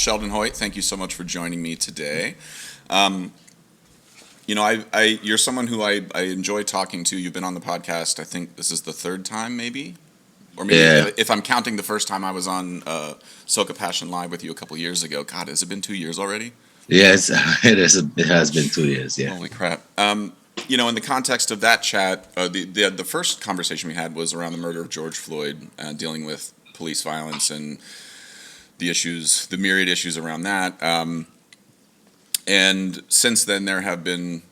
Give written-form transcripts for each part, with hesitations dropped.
Sheldon Hoyte, thank you so much for joining me today. You're someone who I enjoy talking to. You've been on the podcast. I think this is the third time, maybe, or maybe Yeah. if I'm counting the first time I was on Soca Passion Live with you a couple years ago. God, has it been 2 years already? Yes, it has been 2 years. Yeah. Holy crap! In the context of that chat, the first conversation we had was around the murder of George Floyd, dealing with police violence and the myriad issues around that. And since then, there have been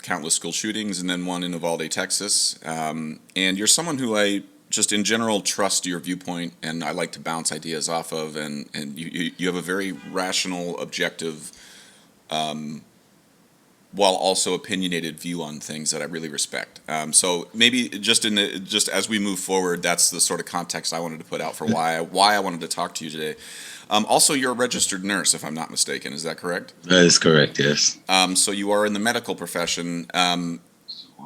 countless school shootings, and then one in Uvalde, Texas. And you're someone who I just in general trust your viewpoint, and I like to bounce ideas off of. And you have a very rational, objective, while also opinionated view on things that I really respect. So maybe just as we move forward, that's the sort of context I wanted to put out for why I wanted to talk to you today. Also, you're a registered nurse, if I'm not mistaken. Is that correct? That is correct. Yes. So you are in the medical profession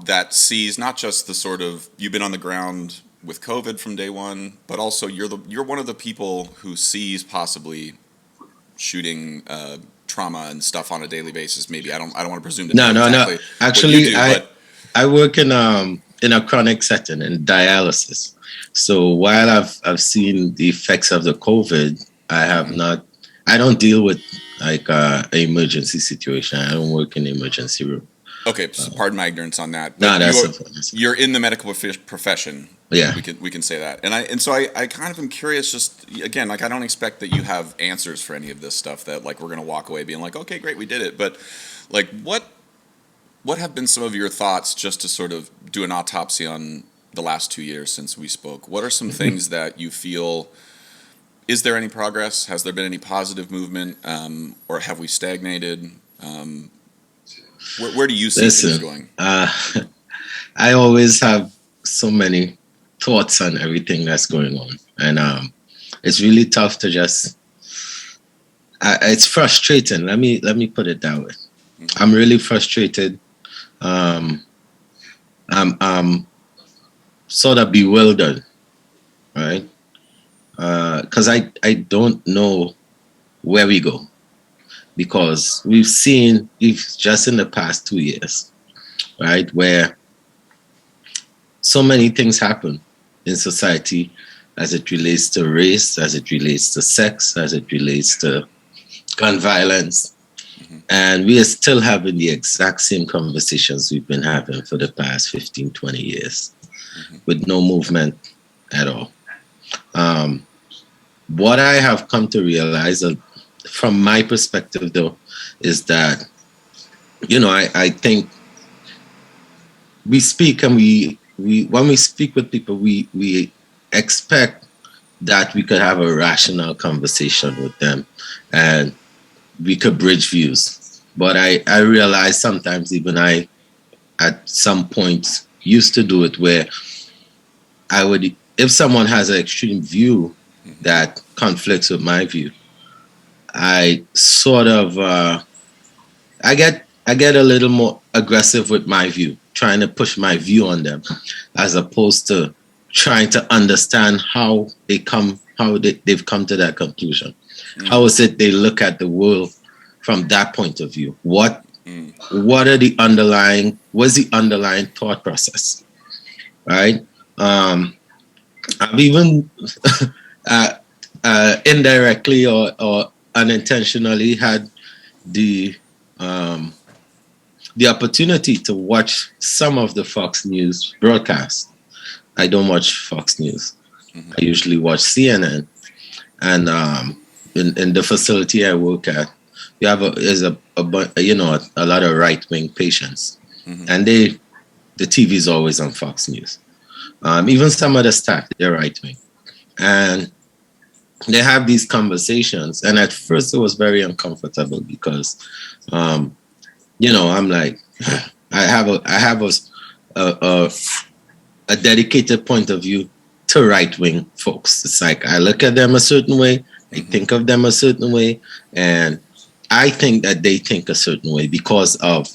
that sees not just the sort of you've been on the ground with COVID from day one, but also you're one of the people who sees possibly shooting trauma and stuff on a daily basis. Maybe I don't want to presume to No, know no, exactly no. Actually, what I work in a chronic setting in dialysis. So while I've seen the effects of the COVID, I have not. I don't deal with like an emergency situation. I don't work in the emergency room. Okay, so pardon my ignorance on that. No, You're in the medical profession. Yeah. We can say that. And so I kind of am curious, just again, like I don't expect that you have answers for any of this stuff that like we're gonna walk away being like, okay, great, we did it. But like what have been some of your thoughts just to sort of do an autopsy on the last 2 years since we spoke? What are some things that you feel? Is there any progress? Has there been any positive movement, or have we stagnated? Where do you see things going? I always have so many thoughts on everything that's going on, and it's really tough to just. It's frustrating. Let me put it that way. Mm-hmm. I'm really frustrated. I'm sort of bewildered, right? Because I don't know where we go, because we've seen just in the past 2 years, right, where so many things happen in society as it relates to race, as it relates to sex, as it relates to gun violence. Mm-hmm. And we are still having the exact same conversations we've been having for the past 15, 20 years, mm-hmm. with no movement at all. What I have come to realize, from my perspective, though, is that, I think we speak and we when we speak with people, we expect that we could have a rational conversation with them and we could bridge views. But I realize sometimes even I, at some point, used to do it where I would, if someone has an extreme view that conflicts with my view, I sort of I get a little more aggressive with my view, trying to push my view on them, as opposed to trying to understand how they've come to that conclusion. Mm. How is it they look at the world from that point of view? What's the underlying thought process, right? I've even indirectly or unintentionally had the opportunity to watch some of the Fox News broadcasts. I don't watch Fox News. Mm-hmm. I usually watch CNN. And in the facility I work at, you have a lot of right-wing patients, mm-hmm. and the TV is always on Fox News. Even some of the staff, they're right-wing, and they have these conversations. And at first, it was very uncomfortable because, I'm like, I have a dedicated point of view to right-wing folks. It's like I look at them a certain way, I think of them a certain way, and I think that they think a certain way because of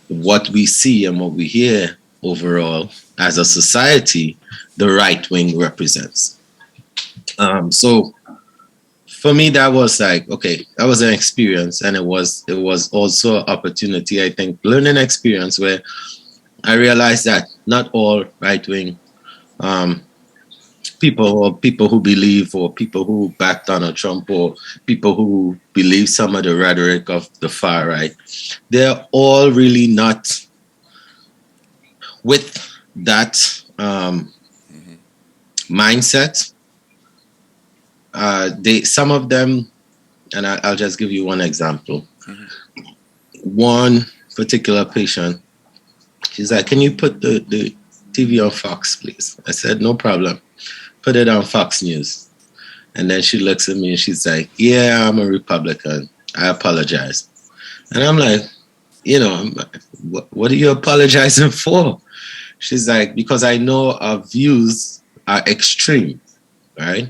what we see and what we hear overall as a society, the right wing represents. So for me, that was like, okay, that was an experience, and it was also an opportunity, I think, learning experience where I realized that not all right wing um, people, or people who believe, or people who back Donald Trump, or people who believe some of the rhetoric of the far right, they're all really not with that mindset. They Some of them, and I'll just give you one example. One particular patient, she's like, "Can you put the TV on Fox, please?" I said, "No problem. Put it on Fox News." And then she looks at me and she's like, "Yeah, I'm a Republican. I apologize." And I'm like, what are you apologizing for? She's like, "Because I know our views are extreme, right?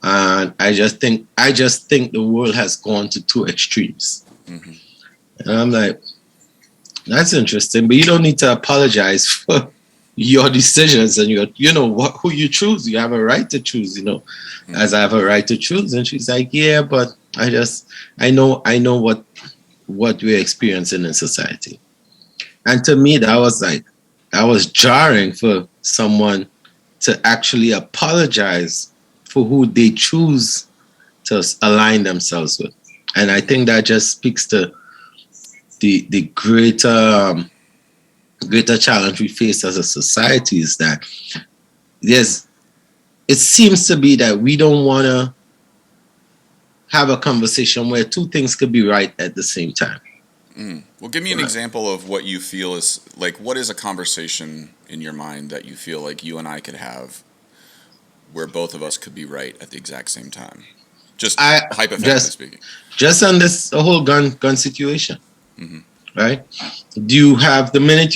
And I just think the world has gone to two extremes." And I'm like, "That's interesting, but you don't need to apologize for your decisions and who you choose. You have a right to choose, as I have a right to choose." And she's like, "Yeah, but I know what we're experiencing in society." And to me, that was jarring for someone to actually apologize for who they choose to align themselves with. And I think that just speaks to the greater challenge we face as a society, is that it seems to be that we don't want to have a conversation where two things could be right at the same time. Well, give me an example of what you feel is like. What is a conversation in your mind that you feel like you and I could have, where both of us could be right at the exact same time? Just hypothetically speaking. Just on this whole gun situation, right? Do you have the minute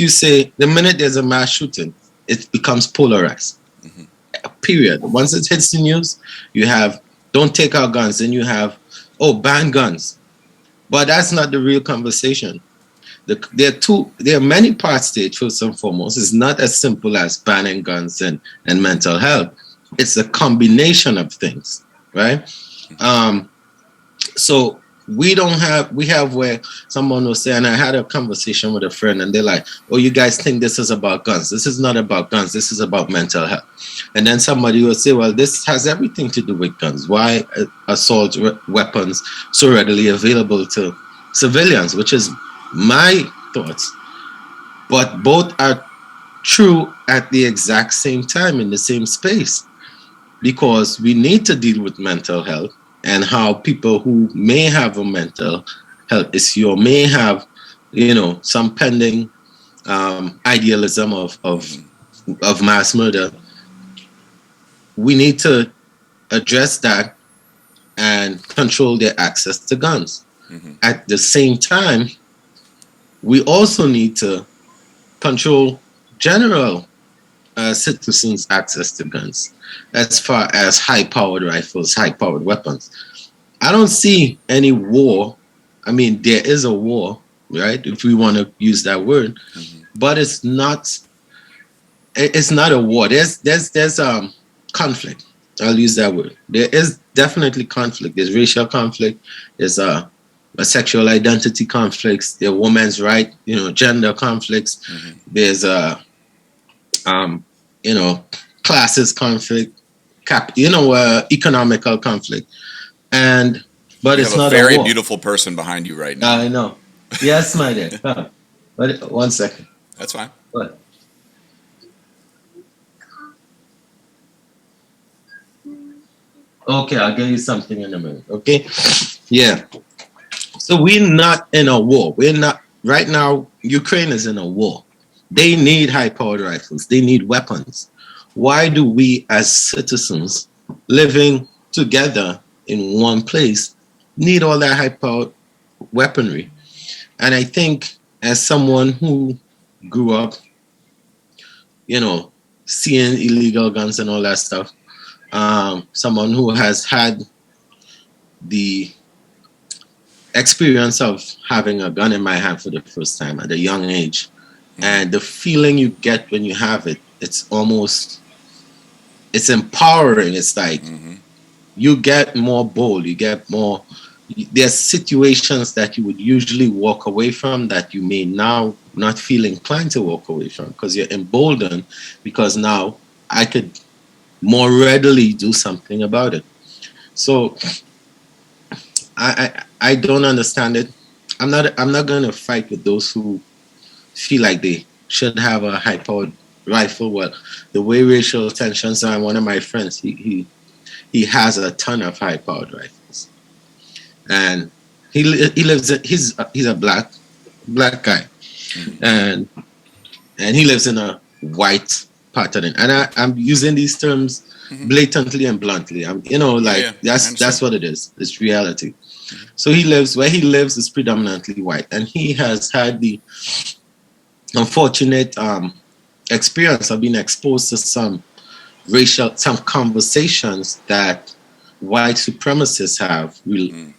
there's a mass shooting, it becomes polarized. Period. Once it hits the news, you have "don't take our guns," and you have ban guns. But that's not the real conversation. There are many parts to it. First and foremost, it's not as simple as banning guns and mental health. It's a combination of things, right? So we have where someone will say, and I had a conversation with a friend, and they're like, "Oh, you guys think this is about guns. This is not about guns. This is about mental health." And then somebody will say, "Well, this has everything to do with guns. Why assault weapons so readily available to civilians?" Which is my thoughts. But both are true at the exact same time in the same space, because we need to deal with mental health, and how people who may have a mental health issue, or may have, some pending idealism of mass murder, we need to address that and control their access to guns. At the same time, we also need to control general citizens' access to guns, as far as high-powered rifles, high-powered weapons. I don't see any war. I mean, there is a war, right? If we want to use that word, but it's not. It's not a war. There's conflict. I'll use that word. There is definitely conflict. There's racial conflict. There's a sexual identity conflicts. There are women's right, gender conflicts. There's classes conflict, economical conflict, but it's not a very war. beautiful person behind you right now. I know. Yes, my dear. But 1 second. That's fine. What? Okay, I'll give you something in a minute. Okay. Yeah. So we're not in a war. We're not right now. Ukraine is in a war. They need high-powered rifles. They need weapons. Why do we, as citizens living together in one place, need all that high-powered weaponry? And I think, as someone who grew up, seeing illegal guns and all that stuff, someone who has had the experience of having a gun in my hand for the first time at a young age, and the feeling you get when you have it, it's empowering. It's like you get more bold, you get more, there's situations that you would usually walk away from that you may now not feel inclined to walk away from because you're emboldened, because now I could more readily do something about it. So I don't understand it. I'm not going to fight with those who feel like they should have a high powered rifle. Well, the way racial tensions are, one of my friends, he has a ton of high powered rifles, and he lives he's a black guy, Mhm. and he lives in a white part of it. And I'm using these terms Mhm. blatantly and bluntly. I'm, Yeah, like yeah, I that's understand. what it is. It's reality. Mhm. So he lives where he lives is predominantly white, and he has had the unfortunate experience of being exposed to some conversations that white supremacists have Mm.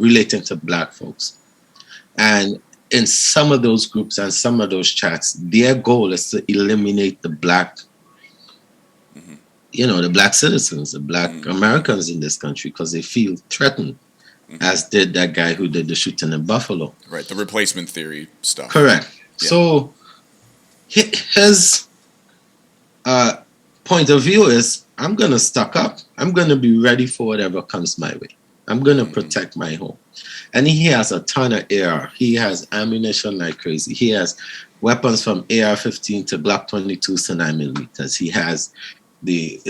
relating to black folks. And in some of those groups and some of those chats, their goal is to eliminate the black, Mhm. the black citizens, the black Mm. Americans in this country, because they feel threatened, Mhm. as did that guy who did the shooting in Buffalo. Right, the replacement theory stuff. Correct. Yeah. So his uh, point of view is, I'm going to stock up. I'm going to be ready for whatever comes my way. I'm going to Mhm. protect my home. And he has a ton of AR. He has ammunition like crazy. He has weapons from AR-15 to Glock 22 to 9 millimeters. He has the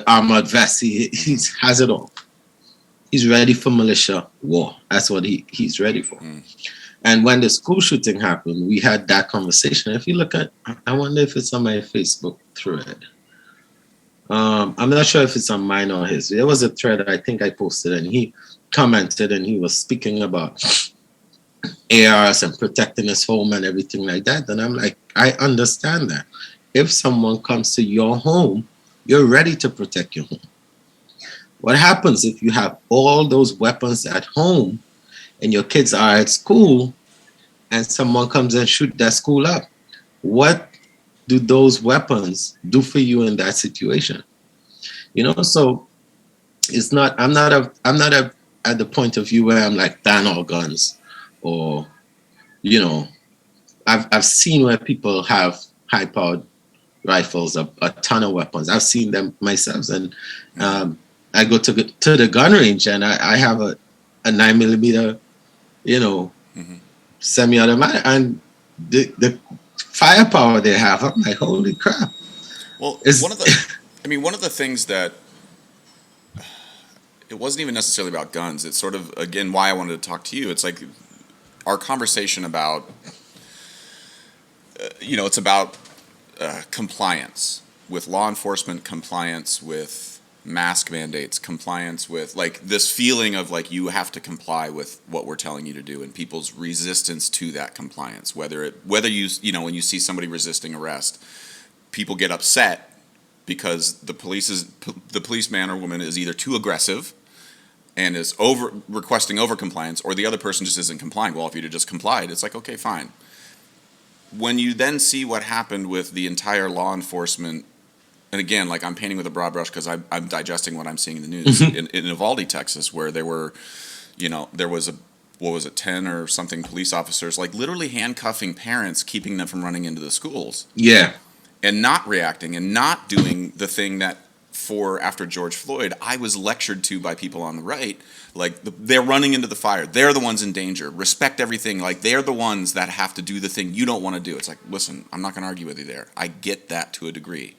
armored vest. He Mhm. has it all. He's ready for militia war. That's what he's ready for. Mm. And when the school shooting happened, we had that conversation. If you look at, I wonder if it's on my Facebook thread. I'm not sure if it's on mine or his. There was a thread I think I posted, and he commented, and he was speaking about ARs and protecting his home and everything like that. And I'm like, I understand that. If someone comes to your home, you're ready to protect your home. What happens if you have all those weapons at home and your kids are at school and someone comes and shoot that school up? What do those weapons do for you in that situation? So it's not. I'm not at the point of view where I'm like ban all guns, or you know, I've seen where people have high powered rifles, a ton of weapons. I've seen them myself, and Mhm. um, I go to the gun range, and I have a 9 millimeter, you know, Mhm. semi-automatic, and the firepower they have. I'm like, holy crap! Well, Is one of the things that it wasn't even necessarily about guns. It's sort of again why I wanted to talk to you. It's like our conversation about it's about compliance with law enforcement, compliance with mask mandates, compliance with like this feeling of like you have to comply with what we're telling you to do, and people's resistance to that compliance. Whether when you see somebody resisting arrest, people get upset because the policeman or woman is either too aggressive and is over requesting over compliance, or the other person just isn't complying. Well, if you'd have just complied, it's like okay, fine. When you then see what happened with the entire law enforcement, and again, like I'm painting with a broad brush because I'm digesting what I'm seeing in the news in Uvalde, Texas, where there was a what was it, 10 or something police officers like literally handcuffing parents, keeping them from running into the schools yeah, and not reacting and not doing the thing that for after George Floyd, I was lectured to by people on the right, like they're running into the fire. They're the ones in danger. Respect everything. Like they're the ones that have to do the thing you don't want to do. It's like, listen, I'm not going to argue with you there. I get that to a degree.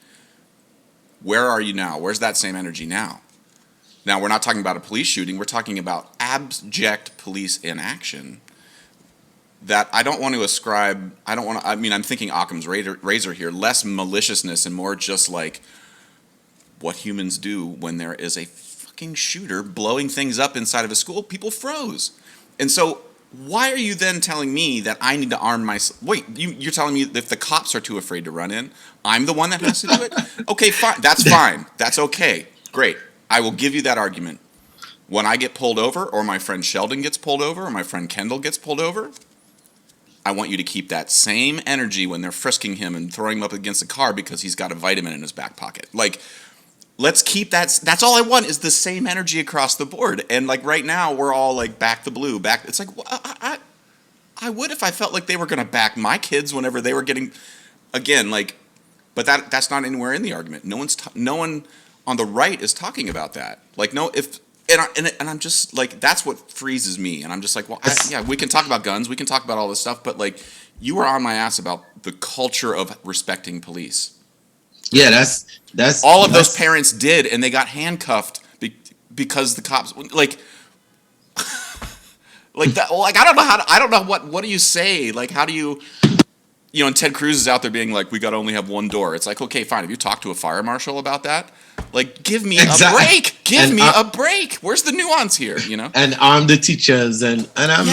Where are you now? Where's that same energy now? Now, we're not talking about a police shooting. We're talking about abject police inaction that I don't want to ascribe. I don't want to. I mean, I'm thinking Occam's razor here. Less maliciousness and more just like what humans do when there is a fucking shooter blowing things up inside of a school. People froze. And so why are you then telling me that I need to arm myself? Wait, you're telling me that if the cops are too afraid to run in, I'm the one that has to do it? Okay, fine. That's fine. That's okay. Great. I will give you that argument. When I get pulled over, or my friend Sheldon gets pulled over, or my friend Kendall gets pulled over, I want you to keep that same energy when they're frisking him and throwing him up against the car because he's got a vitamin in his back pocket. Like, let's keep that's all I want is the same energy across the board. And like right now we're all like back the blue, back it's like well, I would if I felt like they were going to back my kids whenever they were getting again like but that's not anywhere in the argument. No one on the right is talking about that. Like no if and I'm just like that's what freezes me and I'm just like well yeah, we can talk about guns, we can talk about all this stuff, but like you were on my ass about the culture of respecting police. Yeah, that's All of those parents did, and they got handcuffed because the cops like like that. Like I don't know what do you say? Like how do you and Ted Cruz is out there being like we got to only have one door. It's like okay, fine. Have you talked to a fire marshal about that? Like give me a break. Give me a break. Where's the nuance here? And arm the teachers and I'm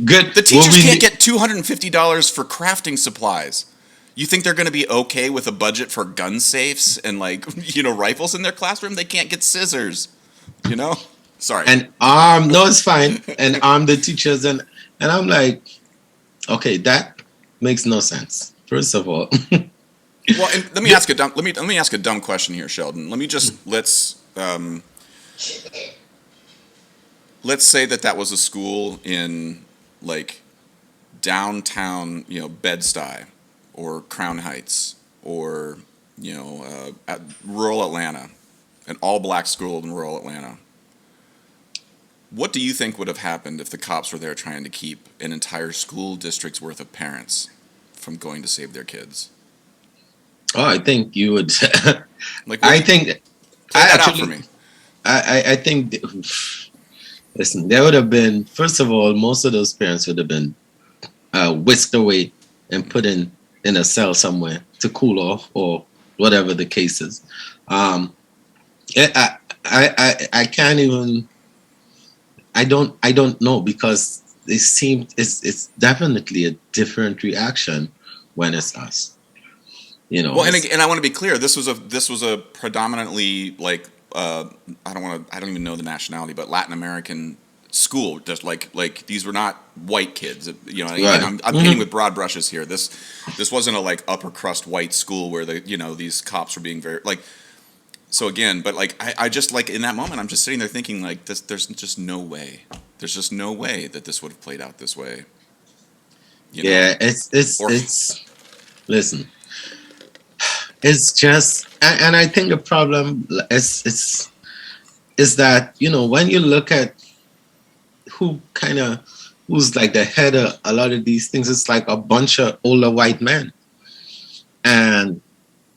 good. The teachers can't get $250 for crafting supplies. You think they're going to be okay with a budget for gun safes and like rifles in their classroom? They can't get scissors, Sorry. And no, it's fine. And arm the teachers and I'm like, okay, that makes no sense. First of all. Well, and let me ask a dumb question here, Sheldon. Let's say that was a school in like downtown, Bed-Stuy or Crown Heights or at rural Atlanta, an all-black school in rural Atlanta. What do you think would have happened if the cops were there trying to keep an entire school district's worth of parents from going to save their kids? Oh, I think you would. Like, I think. Play that out for me. I think. Listen, there would have been. First of all, most of those parents would have been whisked away and put in a cell somewhere to cool off or whatever the case is. I can't even. I don't know because it's definitely a different reaction when it's us. Well, and I want to be clear. This was a predominantly like I don't even know the nationality, but Latin American school. Just like these were not white kids. Right. I'm painting with broad brushes here. This wasn't a like upper crust white school where these cops were being very like. So again, but like I just like in that moment, I'm just sitting there thinking like this. There's just no way. There's just no way that this would have played out this way. Yeah, it's listen. It's just, and I think the problem is that when you look at who's like the head of a lot of these things, it's like a bunch of older white men, and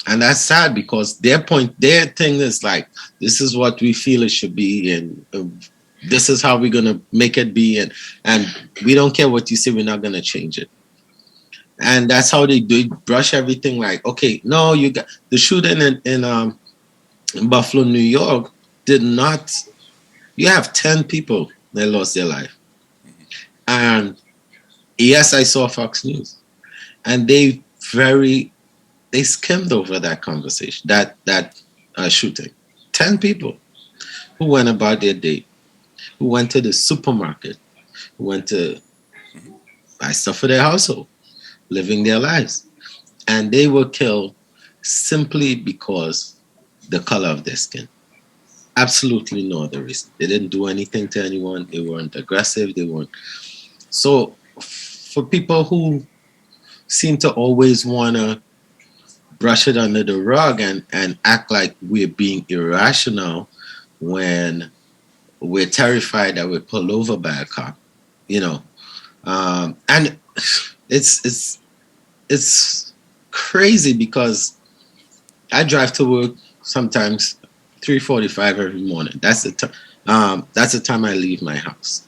that's sad because their thing is like this is what we feel it should be, and this is how we're gonna make it be, and we don't care what you say, we're not gonna change it. And that's how they do it, brush everything like, okay, no, you got the shooting in Buffalo, New York did not, you have 10 people that lost their life. And yes, I saw Fox News and they skimmed over that conversation, that shooting. 10 people who went about their day, who went to the supermarket, who went to buy stuff for their household, living their lives, and they were killed simply because the color of their skin. Absolutely no other reason. They didn't do anything to anyone. They weren't aggressive. They weren't. So for people who seem to always want to brush it under the rug and act like we're being irrational when we're terrified that we're pulled over by a cop, and it's crazy because I drive to work sometimes 3:45 every morning. That's the time I leave my house,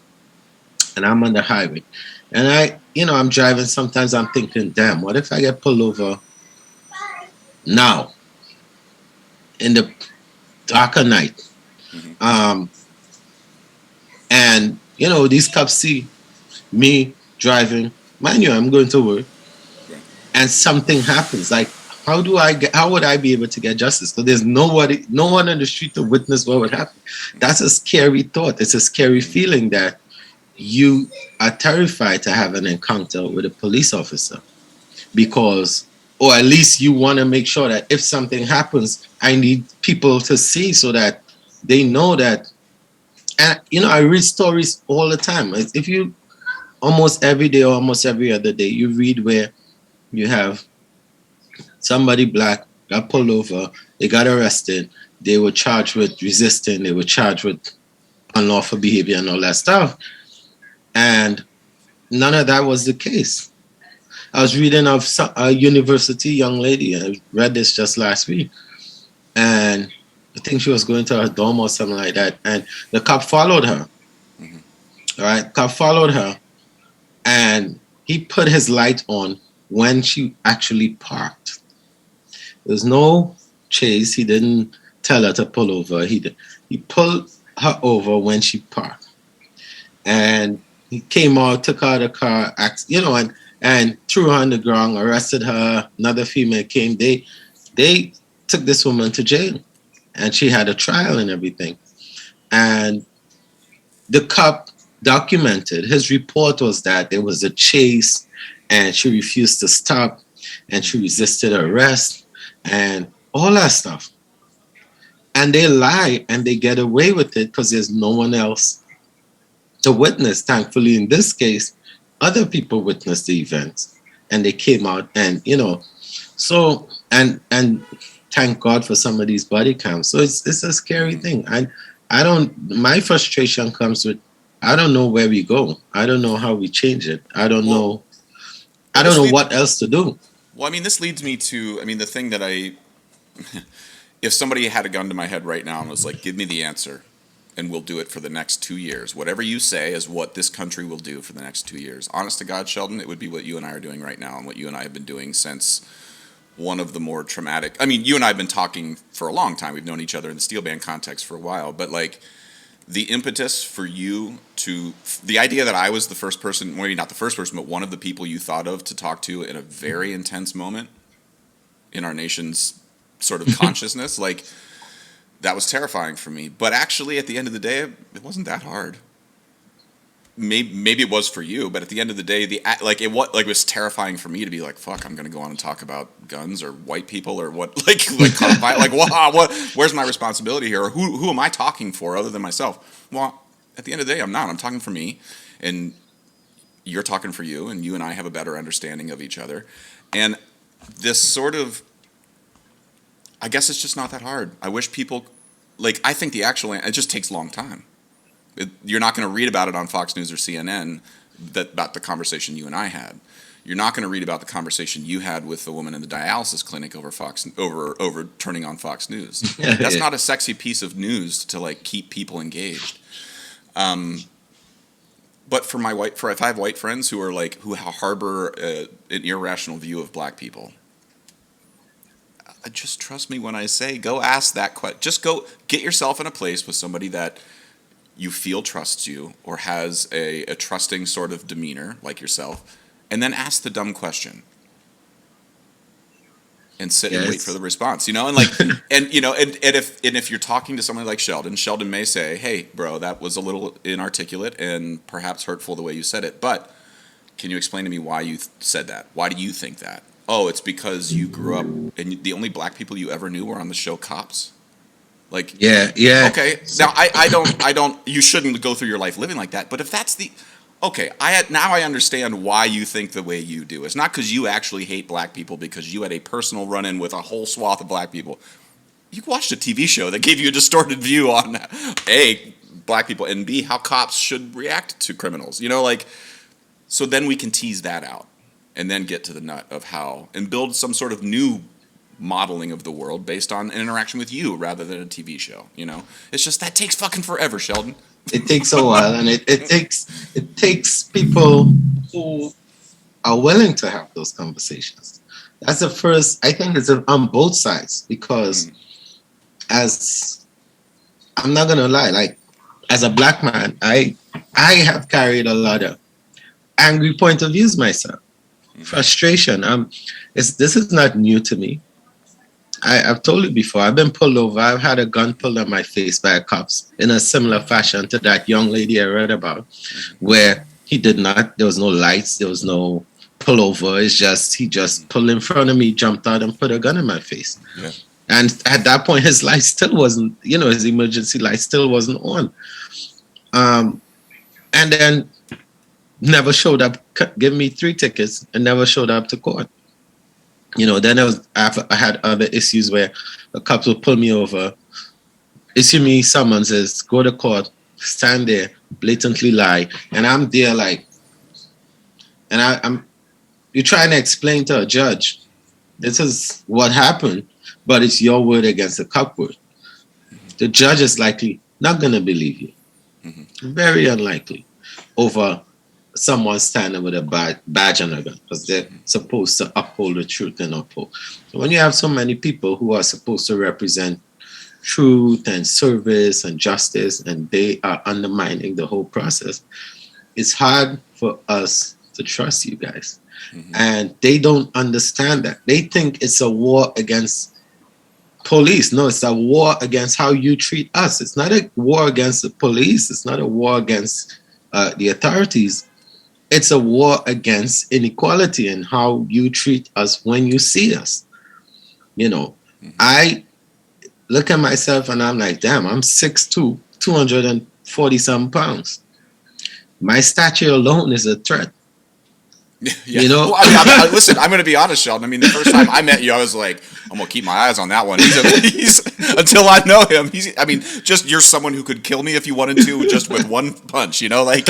and I'm on the highway, and I'm driving. Sometimes I'm thinking, damn, what if I get pulled over now in the darker night? And these cops see me driving. Mind you, I'm going to work, and something happens. Like, how would I be able to get justice? So there's no one on the street to witness what would happen. That's a scary thought. It's a scary feeling that you are terrified to have an encounter with a police officer because or at least you want to make sure that if something happens, I need people to see so that they know that. And I read stories all the time. If you almost every day or almost every other day, you read where you have somebody black got pulled over, they got arrested, they were charged with resisting, they were charged with unlawful behavior and all that stuff. And none of that was the case. I was reading of a university young lady. I read this just last week. And I think she was going to her dorm or something like that. And the cop followed her. Mm-hmm. All right. Cop followed her. And he put his light on when she actually parked. There was no chase. He didn't tell her to pull over. He pulled her over when she parked. And he came out, took her out of the car, and threw her on the ground, arrested her. Another female came. They took this woman to jail, and she had a trial and everything. And the cop documented, his report was that there was a chase, and she refused to stop, and she resisted arrest, and all that stuff. And they lie, and they get away with it because there's no one else to witness. Thankfully, in this case, other people witnessed the events, and they came out, and so and thank God for some of these body cams. So it's a scary thing. I don't. My frustration comes with, I don't know where we go. I don't know how we change it. I don't know. I don't know what else to do. Well, I mean, this leads me to, the thing that if somebody had a gun to my head right now and was like, give me the answer, and we'll do it for the next 2 years. Whatever you say is what this country will do for the next 2 years. Honest to God, Sheldon, it would be what you and I are doing right now and what you and I have been doing since one of the more traumatic... you and I have been talking for a long time. We've known each other in the steel band context for a while. But, the impetus for you to... The idea that I was the first person, maybe not the first person, but one of the people you thought of to talk to in a very intense moment in our nation's sort of consciousness, that was terrifying for me. But actually, at the end of the day, it wasn't that hard. Maybe it was for you, but at the end of the day, it was terrifying for me to be like, "Fuck, I'm going to go on and talk about guns or white people or what?" What? Where's my responsibility here? Or who am I talking for other than myself? Well, at the end of the day, I'm not. I'm talking for me, and you're talking for you, and you and I have a better understanding of each other. And this sort of, I guess it's just not that hard. I wish people, I think it just takes a long time. You're not going to read about it on Fox News or CNN, about the conversation you and I had. You're not going to read about the conversation you had with the woman in the dialysis clinic over turning on Fox News. That's not a sexy piece of news to keep people engaged. But if I have white friends who are who harbor an irrational view of black people, just trust me when I say, go ask that question. Just go get yourself in a place with somebody that you feel trusts you or has a trusting sort of demeanor like yourself, and then ask the dumb question and sit and wait for the response, and if you're talking to somebody like Sheldon may say, "Hey, bro, that was a little inarticulate and perhaps hurtful the way you said it, but can you explain to me why you said that? Why do you think that?" "Oh, it's because you grew up and the only black people you ever knew were on the show Cops." Yeah. Okay. Now I don't. You shouldn't go through your life living like that. But if that's now I understand why you think the way you do. It's not because you actually hate black people, because you had a personal run-in with a whole swath of black people. You watched a TV show that gave you a distorted view on A, black people, and B, how cops should react to criminals. So then we can tease that out and then get to the nut of how, and build some sort of new modeling of the world based on an interaction with you rather than a TV show. It's just that takes fucking forever, Sheldon. It takes a while, and it takes people who are willing to have those conversations. That's the first. I think it's on both sides, because as I'm not gonna lie, as a black man, I have carried a lot of angry point of views myself, frustration. This is not new to me. I've told you before, I've been pulled over. I've had a gun pulled on my face by cops in a similar fashion to that young lady I read about, where there was no lights, there was no pull over. It's just he just pulled in front of me, jumped out, and put a gun in my face. Yeah. And at that point, his light still wasn't, his emergency light still wasn't on. Um, and then never showed up, gave me 3 tickets, and never showed up to court. Then I had other issues where the cops would pull me over, issue me summonses, go to court, stand there, blatantly lie, and I'm there like, and I'm you're trying to explain to a judge, this is what happened, but it's your word against the cop word. The judge is likely not going to believe you. Mm-hmm. Very unlikely over someone standing with a badge on a gun, because they're supposed to uphold the truth and uphold. So when you have so many people who are supposed to represent truth and service and justice, and they are undermining the whole process, it's hard for us to trust you guys. Mm-hmm. And they don't understand that. They think it's a war against police. No, it's a war against how you treat us. It's not a war against the police. It's not a war against the authorities. It's a war against inequality and how you treat us when you see us. Mm-hmm. I look at myself and I'm like, damn, I'm 6'2", 240-some pounds. My stature alone is a threat. Yeah. Well, listen, I'm going to be honest, Sheldon. I mean, the first time I met you, I was like, I'm going to keep my eyes on that one. He's until I know him. You're someone who could kill me if you wanted to, just with one punch, But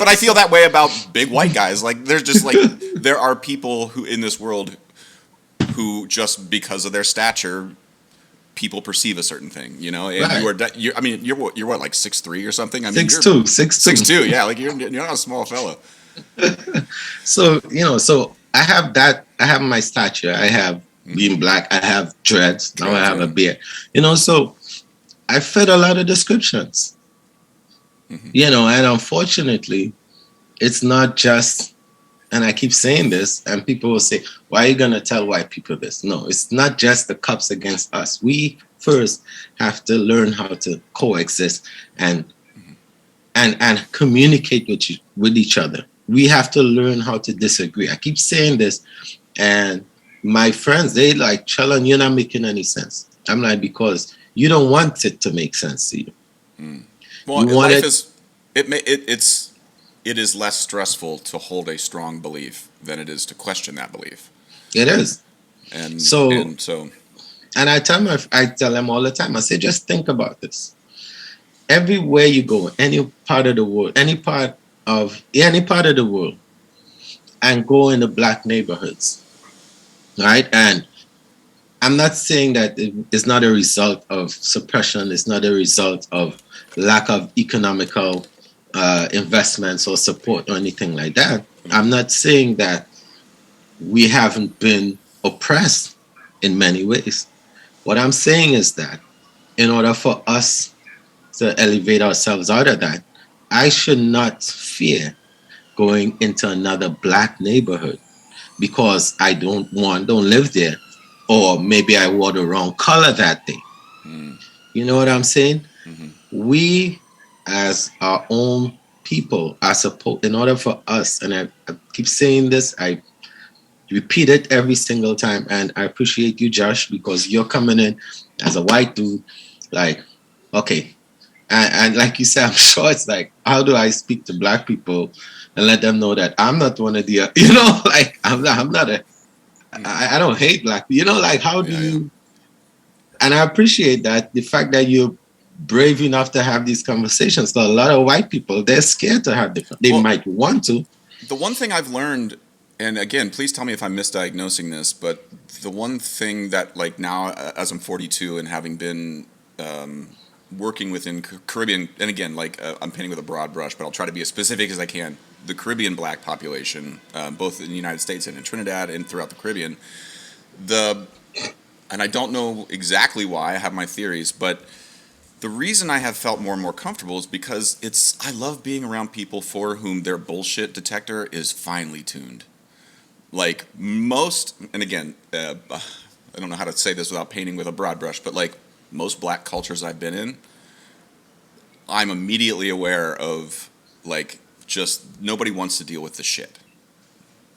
I feel that way about big white guys. Like, there's just like, there are people who in this world who just because of their stature, people perceive a certain thing, And right. You're what, like 6'3" or something? I mean, 6'2", 6'2". Yeah, like you're not a small fella. So I have that. I have my stature. I have being black. I have dreads. Now I have a beard. So I fit a lot of descriptions. Mm-hmm. And unfortunately, it's not just. And I keep saying this, and people will say, "Why are you gonna tell white people this?" No, it's not just the cops against us. We first have to learn how to coexist and communicate with each other. We have to learn how to disagree. I keep saying this, and my friends, they like, Sheldon, you're not making any sense. I'm like, because you don't want it to make sense to you. Mm. Well, life is less stressful to hold a strong belief than it is to question that belief. It is. And I tell them all the time, I say, just think about this. Everywhere you go, any part of the world, any part of the world, and go in the black neighborhoods, right? And I'm not saying that it's not a result of suppression. It's not a result of lack of economical investments or support or anything like that. I'm not saying that we haven't been oppressed in many ways. What I'm saying is that in order for us to elevate ourselves out of that, I should not fear going into another black neighborhood because I don't live there, or maybe I wore the wrong color that day. Mm. You know what I'm saying? Mm-hmm. We, as our own people, are supposed, in order for us, and I keep saying this, I repeat it every single time, and I appreciate you, Josh, because you're coming in as a white dude, like, okay. And like you said, I'm sure it's like, how do I speak to black people and let them know that I'm not one of the, like, I'm not I don't hate black people, like, how do you, and I appreciate that, the fact that you're brave enough to have these conversations. So a lot of white people, they're scared to have they might want to. The one thing I've learned, and again, please tell me if I'm misdiagnosing this, but the one thing that, like, now as I'm 42 and having been working within Caribbean, and again, like, I'm painting with a broad brush, but I'll try to be as specific as I can. The Caribbean black population, both in the United States and in Trinidad and throughout the Caribbean, and I don't know exactly why, I have my theories, but the reason I have felt more and more comfortable is because I love being around people for whom their bullshit detector is finely tuned. Like most, and again, I don't know how to say this without painting with a broad brush, but like most black cultures I've been in, I'm immediately aware of, like, just nobody wants to deal with the shit.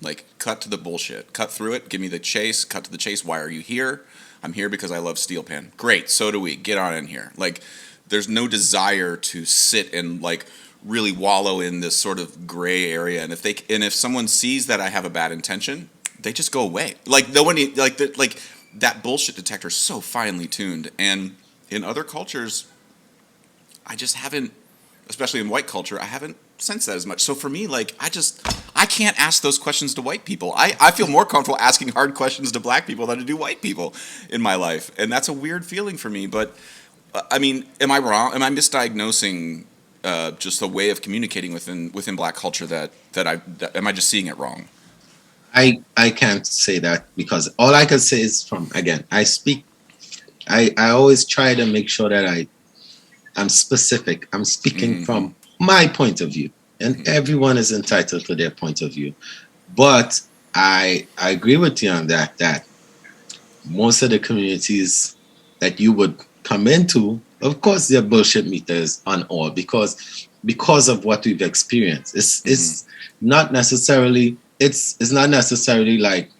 Like, cut to the bullshit. Cut through it. Give me the chase. Cut to the chase. Why are you here? I'm here because I love steel pan. Great. So do we. Get on in here. Like, there's no desire to sit and like really wallow in this sort of gray area. And if someone sees that I have a bad intention, they just go away. Like, no one like that bullshit detector is so finely tuned. And in other cultures, I just haven't, especially in white culture, I haven't sensed that as much. So for me, like, I can't ask those questions to white people. I feel more comfortable asking hard questions to black people than to do white people in my life. And that's a weird feeling for me. But I mean, am I wrong? Am I misdiagnosing just the way of communicating within black culture am I just seeing it wrong? I can't say that, because all I can say is from, again, I always try to make sure that I'm specific. I'm speaking from my point of view, and everyone is entitled to their point of view. But I agree with you on that most of the communities that you would come into, of course, their bullshit meter is on all, because of what we've experienced. It's not necessarily like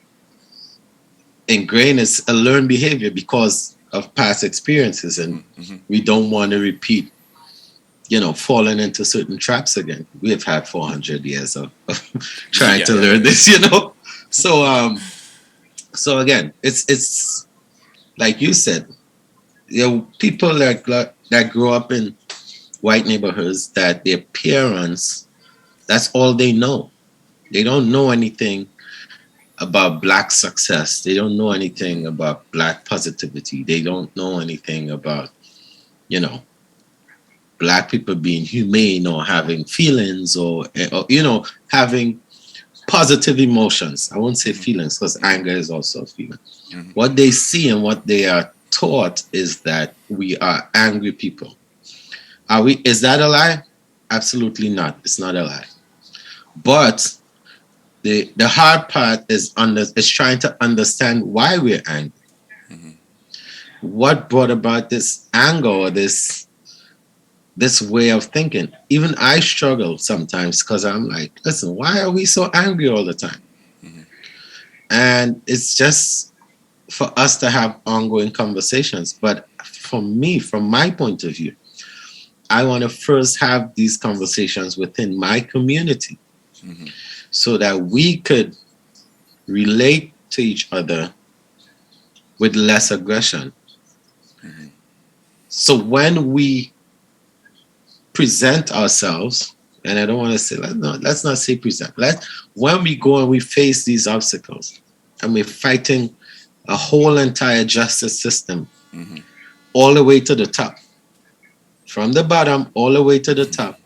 ingrained. It's a learned behavior because of past experiences, and we don't want to repeat, falling into certain traps again. We have had 400 years of trying to learn this, So again, it's like you said, people that grow up in white neighborhoods, that their parents, that's all they know. They don't know anything about black success. They don't know anything about black positivity. They don't know anything about, black people being humane or having feelings or having positive emotions. I won't say feelings, because anger is also a feeling. What they see and what they are taught is that we are angry people. Is that a lie? Absolutely not. It's not a lie. But the hard part is trying to understand why we're angry. What brought about this anger or this way of thinking? Even I struggle sometimes, because I'm like, listen, why are we so angry all the time? And it's just for us to have ongoing conversations. But for me, from my point of view, I want to first have these conversations within my community, so that we could relate to each other with less aggression. So when we present ourselves, and I don't want to say, let's not say present. When we go and we face these obstacles, and we're fighting a whole entire justice system, all the way to the top, from the bottom all the way to the top,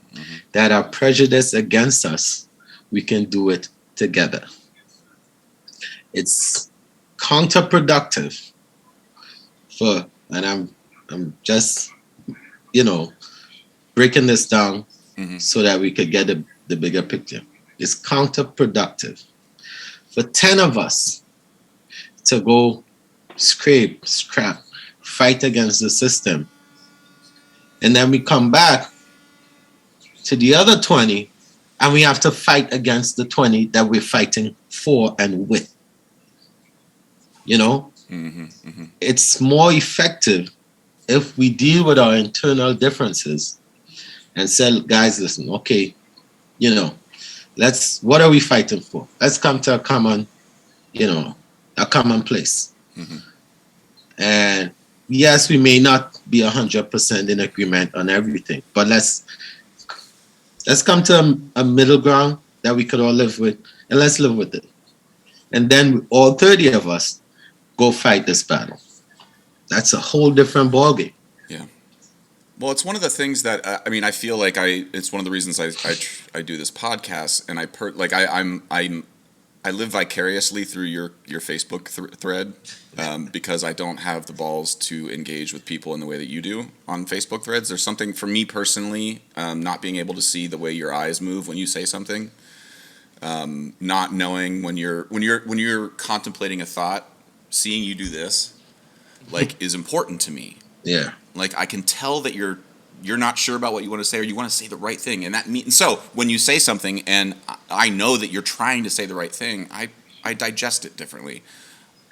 that are prejudiced against us, we can do it together. It's counterproductive and I'm just, breaking this down so that we could get the bigger picture. It's counterproductive for 10 of us to go scrap, fight against the system, and then we come back to the other 20, and we have to fight against the 20 that we're fighting for and with. It's more effective if we deal with our internal differences and say, guys, listen, okay, what are we fighting for? Let's come to a common place. And yes, we may not be 100% in agreement on everything, but let's come to a middle ground that we could all live with, and let's live with it. And then all 30 of us go fight this battle. That's a whole different ballgame. Yeah. Well, it's one of the things that I feel like it's one of the reasons I do this podcast, and I live vicariously through your Facebook thread, because I don't have the balls to engage with people in the way that you do on Facebook threads. There's something for me personally, not being able to see the way your eyes move when you say something, not knowing when you're contemplating a thought, seeing you do this, is important to me. Yeah. Like, I can tell that you're not sure about what you want to say, or you want to say the right thing, and so when you say something and I know that you're trying to say the right thing, I digest it differently.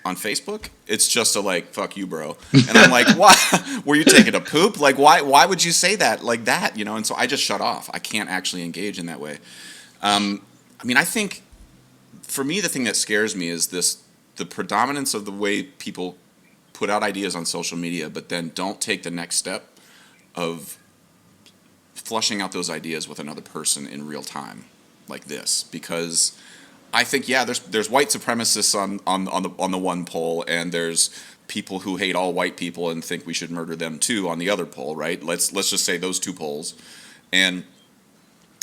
On Facebook, it's just a like, fuck you, bro. And I'm like, why? Were you taking a poop? Like, why would you say that like that? You know? And so I just shut off. I can't actually engage in that way. I mean, I think for me, the thing that scares me is the predominance of the way people put out ideas on social media, but then don't take the next step of flushing out those ideas with another person in real time, like this. Because I think, yeah, there's white supremacists on the one pole, and there's people who hate all white people and think we should murder them too on the other pole, right? Let's just say those two poles. And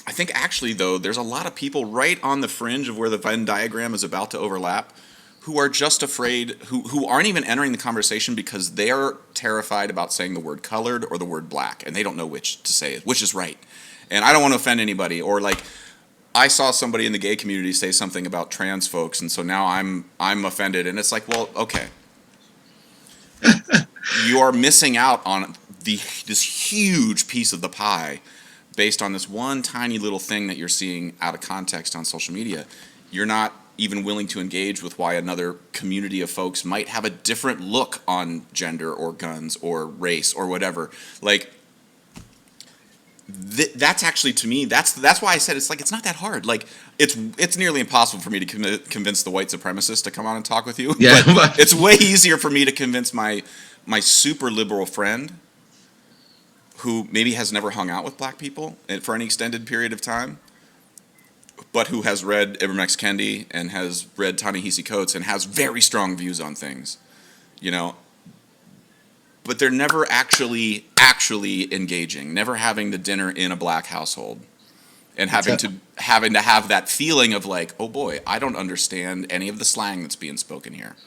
I think actually, though, there's a lot of people right on the fringe of where the Venn diagram is about to overlap who are just afraid, who aren't even entering the conversation because they're terrified about saying the word colored or the word black, and they don't know which to say, which is right. And I don't want to offend anybody. Or like, I saw somebody in the gay community say something about trans folks, and so now I'm offended. And it's like, well, okay. You are missing out on this huge piece of the pie based on this one tiny little thing that you're seeing out of context on social media. You're not even willing to engage with why another community of folks might have a different look on gender or guns or race or whatever. Like, that's actually, to me, that's why I said it's not that hard. Like, it's nearly impossible for me to convince the white supremacist to come on and talk with you. Yeah, but it's way easier for me to convince my super liberal friend who maybe has never hung out with black people for any extended period of time, but who has read Ibram X. Kendi and has read Ta-Nehisi Coates and has very strong views on things, you know. But they're never actually engaging, never having the dinner in a black household, and having to have that feeling of like, oh boy, I don't understand any of the slang that's being spoken here.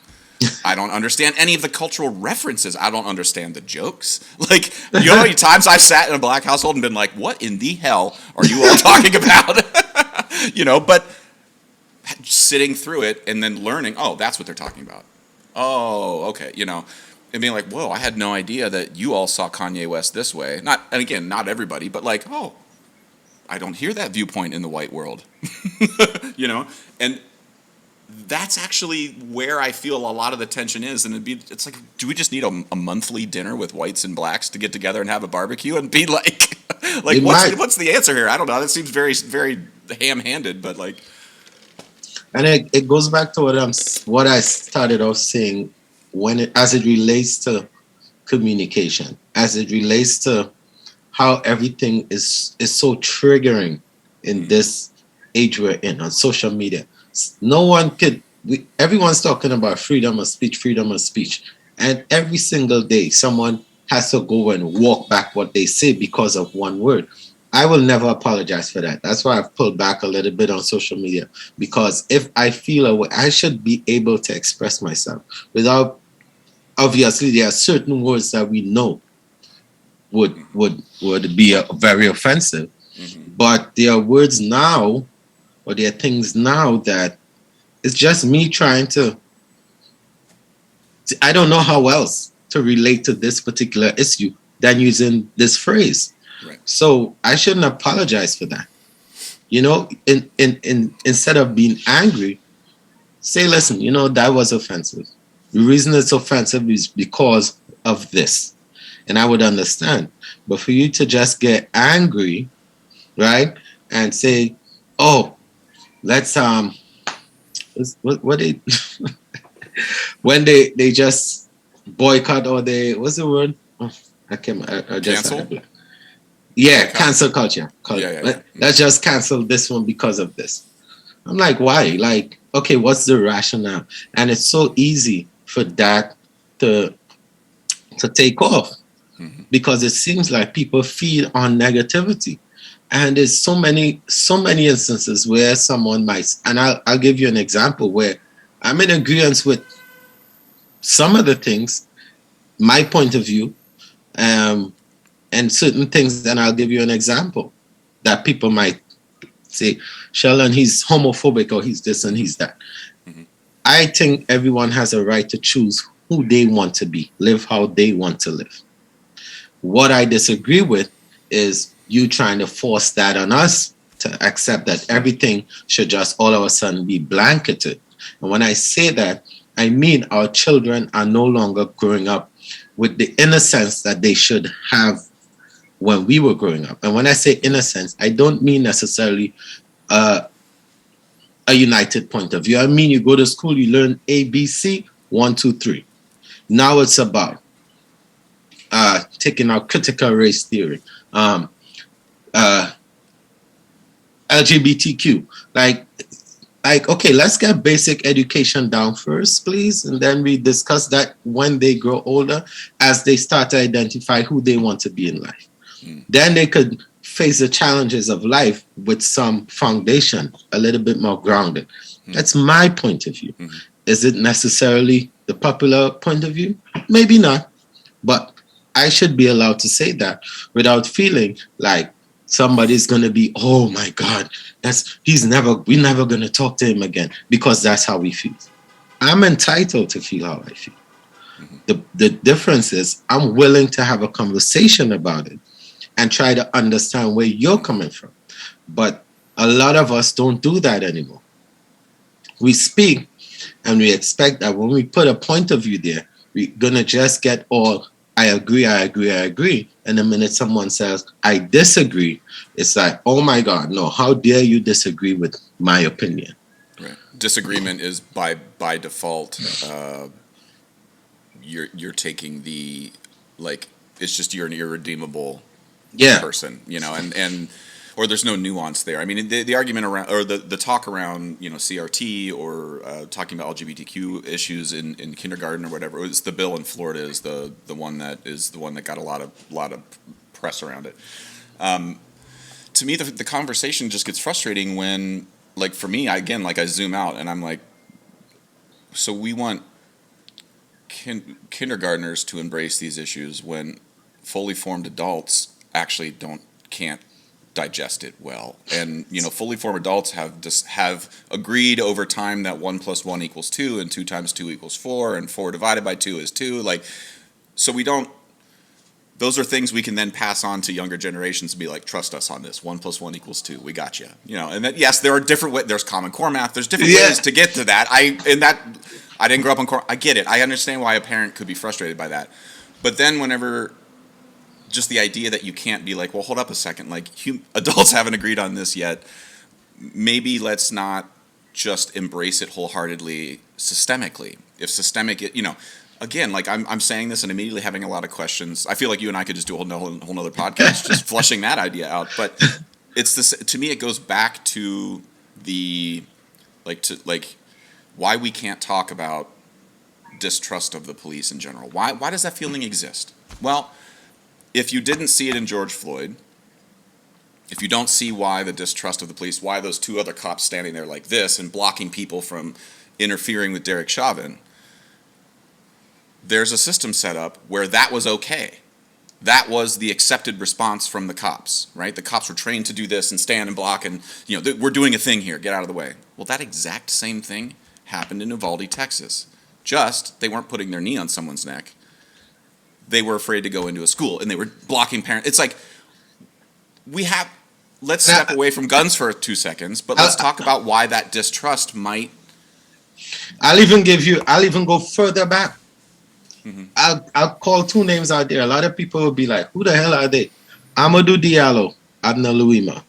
I don't understand any of the cultural references. I don't understand the jokes. Like, you know how many times I've sat in a black household and been like, what in the hell are you all talking about? You know, but sitting through it and then learning, oh, that's what they're talking about. Oh, okay, you know. And being like, whoa, I had no idea that you all saw Kanye West this way. And again, not everybody, but like, oh, I don't hear that viewpoint in the white world. You know? And that's actually where I feel a lot of the tension is. And it's like, do we just need a monthly dinner with whites and blacks to get together and have a barbecue and be like, what's the answer here? I don't know. That seems very, very ham-handed, but like. And it goes back to what I started off saying as it relates to communication, as it relates to how everything is so triggering in this age we're in on social media. No one everyone's talking about freedom of speech, and every single day someone has to go and walk back what they say because of one word. I will never apologize for that. That's why I've pulled back a little bit on social media, because if I feel a way, I should be able to express myself without. Obviously, there are certain words that we know would be very offensive, but there are words now, or there are things now that it's just me trying to. I don't know how else to relate to this particular issue than using this phrase. Right. So I shouldn't apologize for that. You know, instead of being angry, say, listen, you know, that was offensive. The reason it's offensive is because of this. And I would understand. But for you to just get angry, right, and say, oh, let's what they when they just boycott, or what's the word? Oh, I just cancel? Yeah, cancel culture. Yeah. Let's just cancel this one because of this. I'm like, why? Like, okay, what's the rationale? And it's so easy for that to take off, because it seems like people feed on negativity. And there's so many instances where someone might, and I'll give you an example where I'm in agreement with some of the things, my point of view, and certain things, then I'll give you an example that people might say, Sheldon, he's homophobic, or he's this and he's that. I think everyone has a right to choose who they want to be, live how they want to live. What I disagree with is you trying to force that on us to accept that everything should just all of a sudden be blanketed. And when I say that, I mean our children are no longer growing up with the innocence that they should have when we were growing up. And when I say innocence, I don't mean necessarily a united point of view. I mean, you go to school, you learn A, B, C, 1, 2, 3. Now it's about taking out critical race theory, LGBTQ. Okay, let's get basic education down first, please, and then we discuss that when they grow older, as they start to identify who they want to be in life. Then they could face the challenges of life with some foundation, a little bit more grounded. That's my point of view. Is it necessarily the popular point of view? Maybe not, but I should be allowed to say that without feeling like somebody's going to be, oh my God, we're never going to talk to him again, because that's how we feel. I'm entitled to feel how I feel. The difference is I'm willing to have a conversation about it and try to understand where you're coming from. But a lot of us don't do that anymore. We speak and we expect that when we put a point of view there, we're going to just get all, I agree. And the minute someone says, I disagree, it's like, oh my God, no, how dare you disagree with my opinion? Right. Disagreement is by default, you're taking the, like, it's just you're an irredeemable person, and or there's no nuance there. I mean, the argument around, or the talk around, CRT or talking about LGBTQ issues in kindergarten or whatever. It's the bill in Florida is the one that got a lot of press around it. To me, the conversation just gets frustrating when, like, for me, I zoom out and I'm like, so we want kindergartners to embrace these issues when fully formed adults actually can't digest it well. And fully formed adults have agreed over time that 1 + 1 = 2 and 2 × 2 = 4 and 4 divided by 2 is 2. Like, so we don't. Those are things we can then pass on to younger generations and be like, trust us on this. 1 + 1 = 2. We got you. And that, yes, there are different ways. There's Common Core math. There's different ways to get to that. I didn't grow up on core. I get it. I understand why a parent could be frustrated by that. But then whenever, just the idea that you can't be like, well, hold up a second. Like, adults haven't agreed on this yet. Maybe let's not just embrace it wholeheartedly systemically. If systemic, again, like I'm saying this and immediately having a lot of questions. I feel like you and I could just do a whole nother podcast just flushing that idea out. But it's this, to me, it goes back to why we can't talk about distrust of the police in general. Why does that feeling exist? Well, if you didn't see it in George Floyd, if you don't see why the distrust of the police, why those 2 other cops standing there like this and blocking people from interfering with Derek Chauvin, there's a system set up where that was okay. That was the accepted response from the cops, right? The cops were trained to do this and stand and block and, we're doing a thing here, get out of the way. Well, that exact same thing happened in Uvalde, Texas. Just, they weren't putting their knee on someone's neck. They were afraid to go into a school and they were blocking parents. It's like, let's step away from guns for 2 seconds, but let's talk about why that distrust might. I'll even go further back. Mm-hmm. I'll call 2 names out there. A lot of people will be like, who the hell are they? Amadou Diallo, Abna Louima.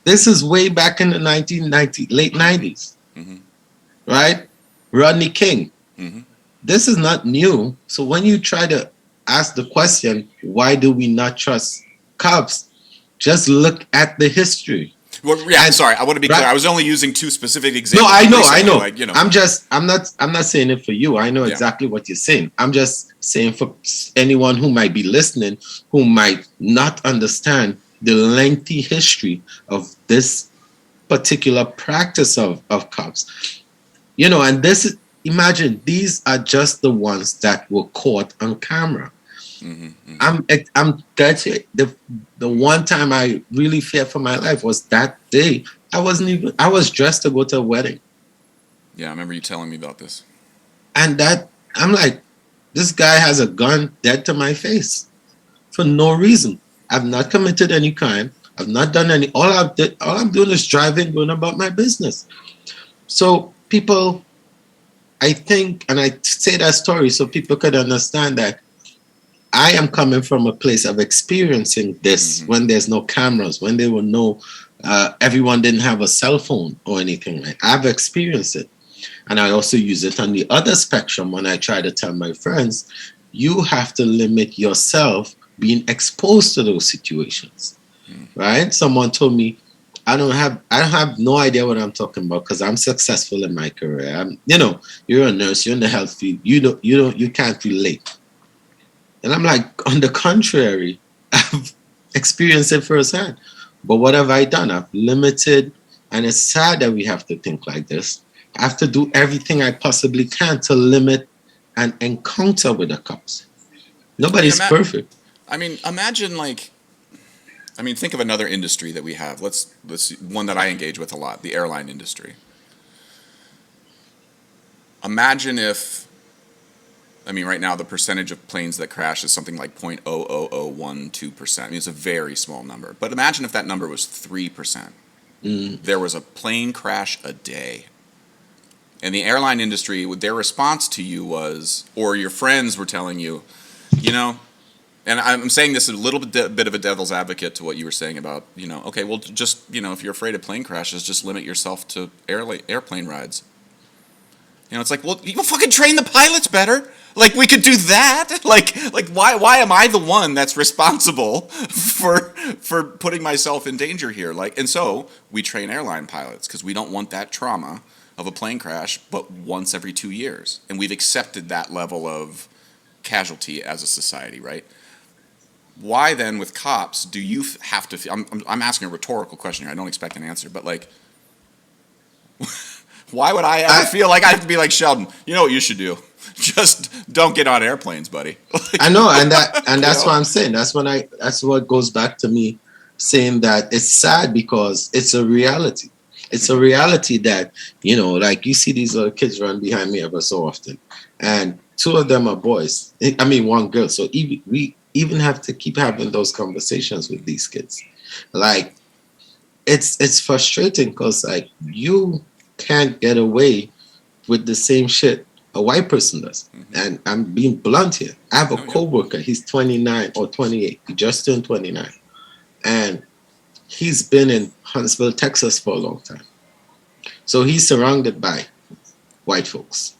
This is way back in the late 90s. Mm-hmm. Right? Rodney King. Mm-hmm. This is not new. So when you try to ask the question, why do we not trust cops? Just look at the history. Well, yeah, I'm sorry. I want to be clear. I was only using 2 specific examples. No, I know. Like, I'm not saying it for you. I know exactly what you're saying. I'm just saying for anyone who might be listening, who might not understand the lengthy history of this particular practice of cops. And imagine these are just the ones that were caught on camera. Mm-hmm, mm-hmm. I'm that's it. The one time I really feared for my life was that day. I was dressed to go to a wedding. Yeah, I remember you telling me about this. And that I'm like, this guy has a gun dead to my face for no reason. I've not committed any crime. I've not done any. All I'm doing is driving, going about my business. So people, I think, and I say that story so people could understand that I am coming from a place of experiencing this Mm-hmm. when there's no cameras, when there were no, everyone didn't have a cell phone or anything. Like I've experienced it. And I also use it on the other spectrum when I try to tell my friends, you have to limit yourself being exposed to those situations, right? Someone told me, I have no idea what I'm talking about because I'm successful in my career. You're a nurse, you're in the health field, you can't relate. And I'm like, on the contrary, I've experienced it firsthand. But what have I done? I've limited, and it's sad that we have to think like this. I have to do everything I possibly can to limit an encounter with the cops. I mean, Nobody's perfect. imagine like, think of another industry that we have. Let's one that I engage with a lot, the airline industry. Imagine if, right now the percentage of planes that crash is something like 0.00012%. It's a very small number. But imagine if that number was 3%. Mm. There was a plane crash a day. And the airline industry, their response to you was, or your friends were telling you, and I'm saying this a little bit of a devil's advocate to what you were saying about, okay, well, just, if you're afraid of plane crashes, just limit yourself to airplane rides. It's like, well, you fucking train the pilots better. Like, we could do that. Like, why am I the one that's responsible for putting myself in danger here? Like, and so we train airline pilots because we don't want that trauma of a plane crash, but once every 2 years, and we've accepted that level of casualty as a society, right? Why then, with cops, do you have to? I'm asking a rhetorical question here. I don't expect an answer, but like, why would I ever feel like I have to be like Sheldon? You know what you should do? Just don't get on airplanes, buddy. I know, and that's what I'm saying. That's what goes back to me saying that it's sad because it's a reality. It's a reality that, like you see these little kids run behind me ever so often. And two of them are boys. One girl. So we even have to keep having those conversations with these kids. Like, it's frustrating because like you can't get away with the same shit a white person does. Mm-hmm. And I'm being blunt here. I have a Oh, yeah. coworker. He's 29 or 28. He just turned 29. And he's been in Huntsville, Texas for a long time. So he's surrounded by white folks.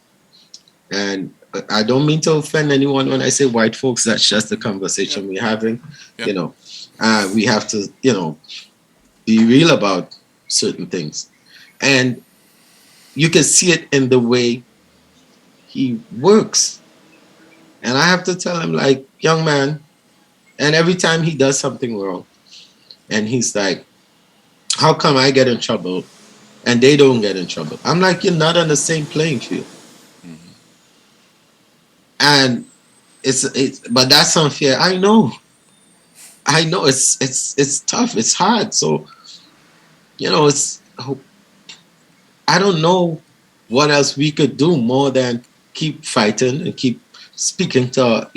And I don't mean to offend anyone when I say white folks. That's just the conversation we're having. Yeah. We have to, be real about certain things. And you can see it in the way he works. And I have to tell him, like, young man, and every time he does something wrong, and he's like, how come I get in trouble and they don't get in trouble? I'm like, you're not on the same playing field. Mm-hmm. And but that's unfair. I know it's tough. It's hard. So, I don't know what else we could do more than keep fighting and keep speaking to,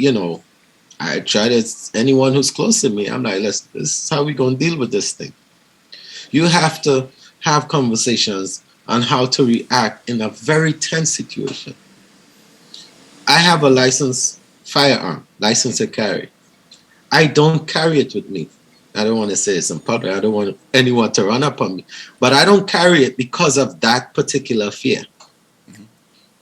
I try to, anyone who's close to me, I'm like, this is how we going to deal with this thing. You have to have conversations on how to react in a very tense situation. I have a licensed firearm, license to carry. I don't carry it with me. I don't want to say it's in public. I don't want anyone to run up on me. But I don't carry it because of that particular fear. Mm-hmm.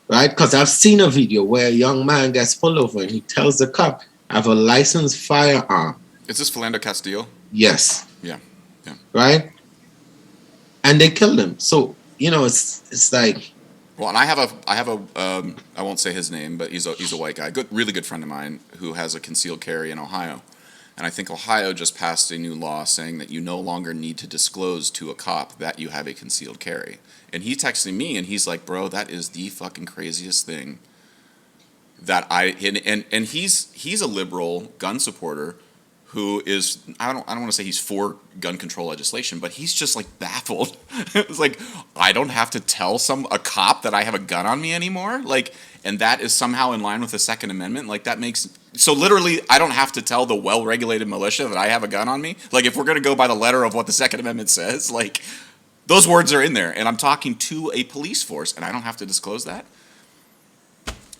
Right? Because I've seen a video where a young man gets pulled over and he tells the cop, I have a licensed firearm. Is this Philando Castillo? Yes. Yeah. Right? And they killed him. So, it's like. Well, and I have a I won't say his name, but he's a white guy, really good friend of mine who has a concealed carry in Ohio. And I think Ohio just passed a new law saying that you no longer need to disclose to a cop that you have a concealed carry. And he texted me and he's like, bro, that is the fucking craziest thing that and he's a liberal gun supporter who is, I don't want to say he's for gun control legislation, but he's just like baffled. It's like, I don't have to tell a cop that I have a gun on me anymore. Like, and that is somehow in line with the Second Amendment. Like, that makes So literally, I don't have to tell the well-regulated militia that I have a gun on me. Like, if we're gonna go by the letter of what the Second Amendment says, like, those words are in there, and I'm talking to a police force, and I don't have to disclose that.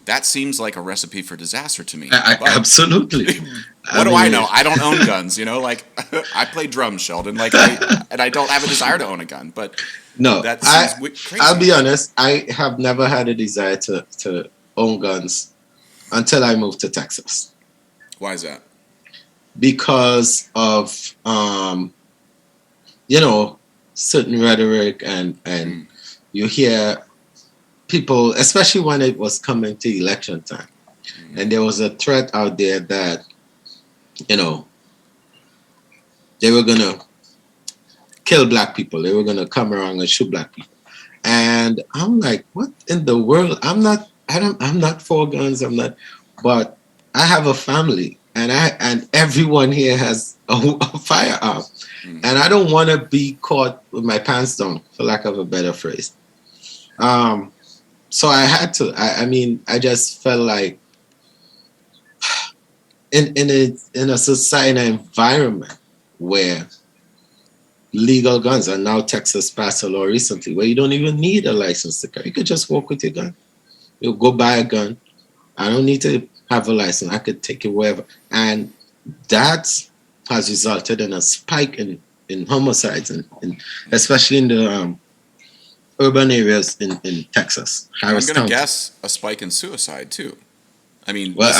That seems like a recipe for disaster to me. But Absolutely. what I do I mean, know? I don't own guns, you know. Like, I play drums, Sheldon. Like, and I don't have a desire to own a gun. But no, that seems crazy. I'll be honest. I have never had a desire to own guns until I moved to Texas Why is that? because of certain rhetoric and you hear people, especially when it was coming to election time, and there was a threat out there that they were gonna kill black people. They were gonna come around and shoot black people. And I'm like, what in the world? I'm not for guns. I'm not, but I have a family, and everyone here has a firearm, and I don't want to be caught with my pants down, for lack of a better phrase. So I had to. I mean, I just felt like in a society environment where legal guns, and now Texas passed a law recently where you don't even need a license to carry. You could just walk with your gun. You go buy a gun. I don't need to have a license. I could take it wherever. And that has resulted in a spike in homicides, and especially in the urban areas in Texas. I'm Harris going to County. guess a spike in suicide too. I mean, Well,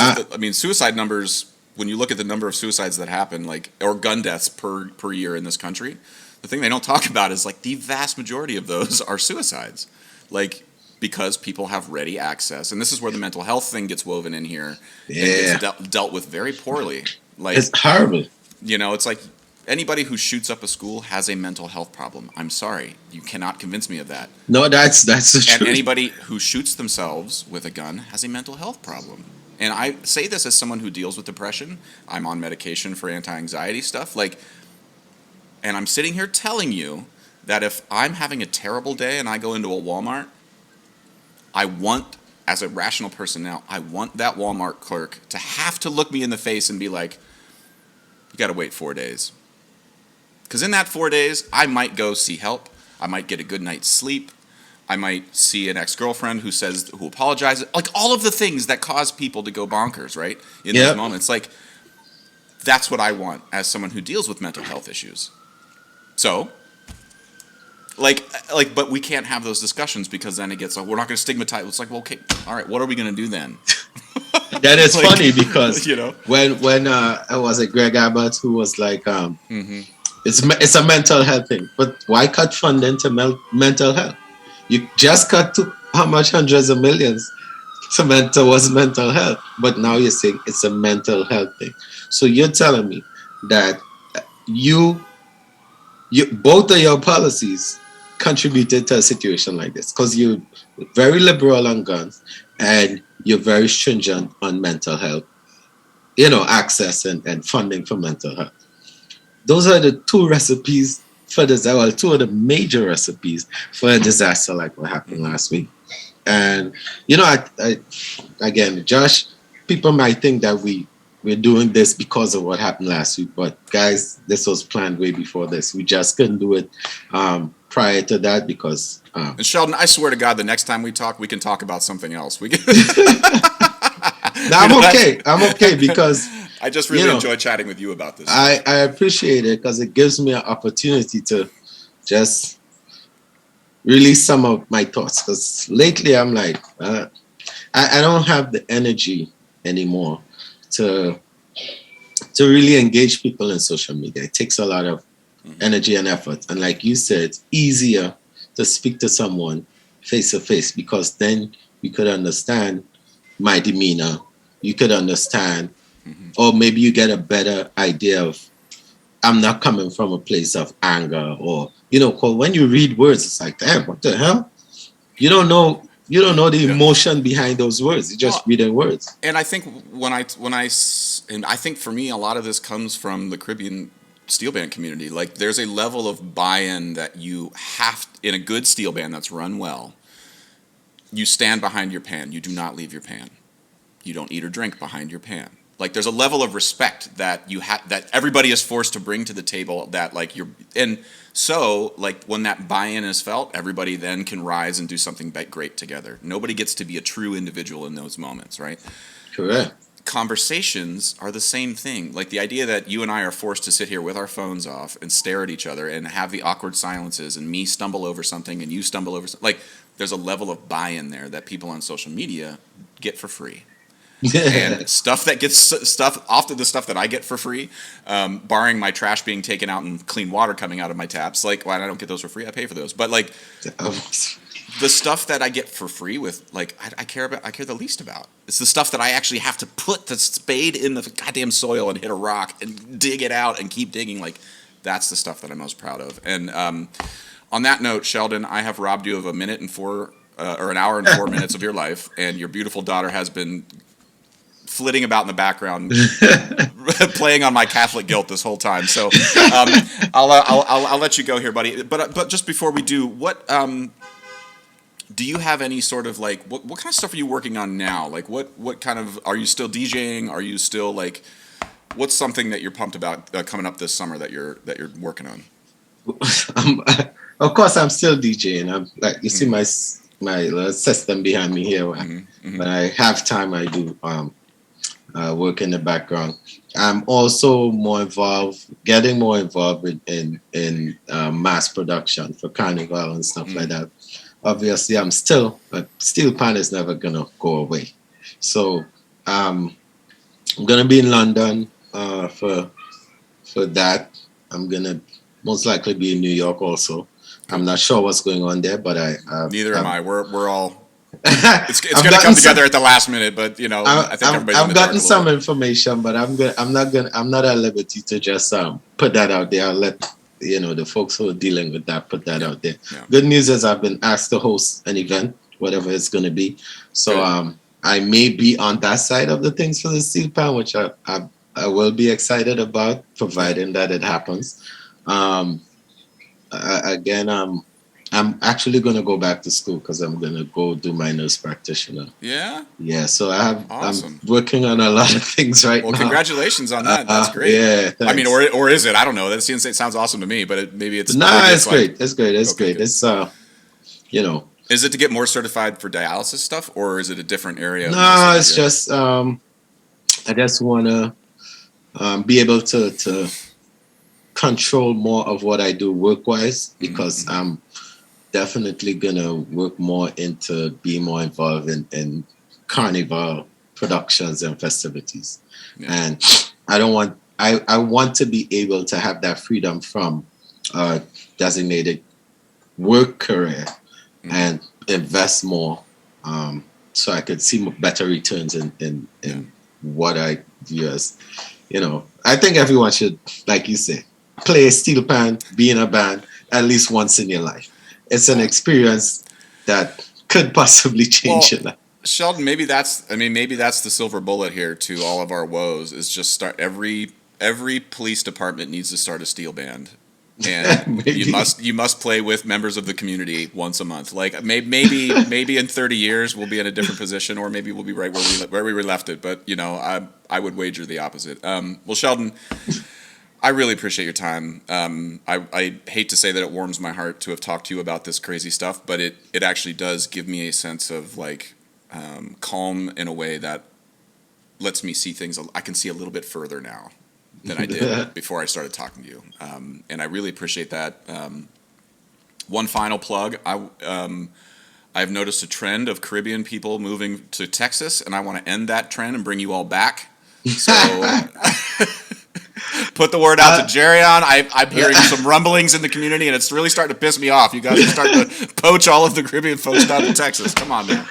suicide numbers. When you look at the number of suicides that happen, like, or gun deaths per year in this country, the thing they don't talk about is like the vast majority of those are suicides, like, because people have ready access, and this is where the mental health thing gets woven in here. Yeah, and gets dealt with very poorly. Like, it's horrible. it's like anybody who shoots up a school has a mental health problem. I'm sorry, you cannot convince me of that. No, that's the And truth. anybody who shoots themselves with a gun has a mental health problem. And I say this as someone who deals with depression. I'm on medication for anti-anxiety stuff. Like, and I'm sitting here telling you that if I'm having a terrible day and I go into a Walmart, I want, as a rational person now, I want that Walmart clerk to have to look me in the face and be like, you got to wait 4 days. Because in that 4 days, I might go see help. I might get a good night's sleep. I might see an ex-girlfriend who apologizes. Like, all of the things that cause people to go bonkers, right? In those moments. Like, that's what I want as someone who deals with mental health issues. So, but we can't have those discussions because then it gets, we're not going to stigmatize. It's like, well, okay, all right, what are we going to do then? That is funny because when I was at Greg Abbott, who was like, it's a mental health thing, but why cut funding to mental health? You just cut to how much hundreds of millions towards mental health, but now you're saying it's a mental health thing. So you're telling me that you both of your policies contributed to a situation like this because you're very liberal on guns and you're very stringent on mental health, access and funding for mental health. Those are the two recipes for disaster. Well, two of the major recipes for a disaster like what happened last week. And I again, Josh, people might think that we're doing this because of what happened last week, but guys, this was planned way before this. We just couldn't do it prior to that because. And Sheldon, I swear to God, the next time we talk, we can talk about something else. We can. Now, I'm okay because. I just really enjoy chatting with you about this. I appreciate it because it gives me an opportunity to just release some of my thoughts. Because lately I'm like, I don't have the energy anymore to really engage people in social media. It takes a lot of energy and effort. And like you said, it's easier to speak to someone face to face because then you could understand my demeanor. You could understand. Or maybe you get a better idea of I'm not coming from a place of anger or cause when you read words, it's like, damn, what the hell? You don't know the emotion behind those words. You just reading words. And I think and I think for me a lot of this comes from the Caribbean steel band community. Like, there's a level of buy-in that you have in a good steel band that's run well. You stand behind your pan. You do not leave your pan. You don't eat or drink behind your pan. Like there's a level of respect that that everybody is forced to bring to the table that like and so like when that buy-in is felt, everybody then can rise and do something great together. Nobody gets to be a true individual in those moments, right? Correct. Conversations are the same thing. Like the idea that you and I are forced to sit here with our phones off and stare at each other and have the awkward silences and me stumble over something and you stumble over something. Like there's a level of buy-in there that people on social media get for free. And often the stuff that I get for free, barring my trash being taken out and clean water coming out of my taps, like, well, I don't get those for free, I pay for those. But like the stuff that I get for free with, like, I care the least about. It's the stuff that I actually have to put the spade in the goddamn soil and hit a rock and dig it out and keep digging. Like, that's the stuff that I'm most proud of. And on that note, Sheldon, I have robbed you of an hour and 4 minutes of your life, and your beautiful daughter has been flitting about in the background, playing on my Catholic guilt this whole time. So I'll let you go here, buddy. But just before we do, what do you have any sort of like what kind of stuff are you working on now? Like what kind of, are you still DJing? Are you still like, what's something that you're pumped about coming up this summer that you're working on? Of course, I'm still DJing. I'm like, you see my little system behind me here. When I have time, I do work in the background. I'm also getting more involved in mass production for Carnival and stuff like that. Obviously, but steel pan is never gonna go away. So I'm gonna be in London for that. I'm gonna most likely be in New York also. I'm not sure what's going on there, but neither am I. We're all. It's going to come together at the last minute, but you know, I think everybody's. I've gotten some information, but I'm not at liberty to just put that out there. I'll let the folks who are dealing with that put that out there. Yeah. Good news is I've been asked to host an event, whatever it's going to be. So I may be on that side of the things for the steel pan, which I will be excited about, providing that it happens. Again, I'm actually going to go back to school because I'm going to go do my nurse practitioner. Yeah? Yeah, so awesome. I'm working on a lot of things now. Well, congratulations on that. That's great. Yeah, thanks. I mean, or is it? I don't know. That sounds awesome to me, but maybe it's... it's great. It's great. It's great. Good. It's, Is it to get more certified for dialysis stuff, or is it a different area? No, it's just, I just want to be able to control more of what I do work-wise, because I'm definitely gonna work more into being more involved in carnival productions and festivities. And I want to be able to have that freedom from designated work career and invest more, so I could see better returns in what I do as, I think everyone should, like you say, play a steel pan, be in a band at least once in your life. It's an experience that could possibly change your life. Sheldon, maybe that's the silver bullet here to all of our woes, is just start every police department needs to start a steel band. And you must play with members of the community once a month. Like maybe in 30 years we'll be in a different position, or maybe we'll be right where we left it. But I would wager the opposite. Well, Sheldon, I really appreciate your time. I hate to say that it warms my heart to have talked to you about this crazy stuff, but it actually does give me a sense of like calm in a way that lets me see things. I can see a little bit further now than I did before I started talking to you, and I really appreciate that. One final plug: I've noticed a trend of Caribbean people moving to Texas, and I want to end that trend and bring you all back. So. Put the word out to Jerion. I'm hearing some rumblings in the community, and it's really starting to piss me off. You guys are starting to poach all of the Caribbean folks down to Texas. Come on, man.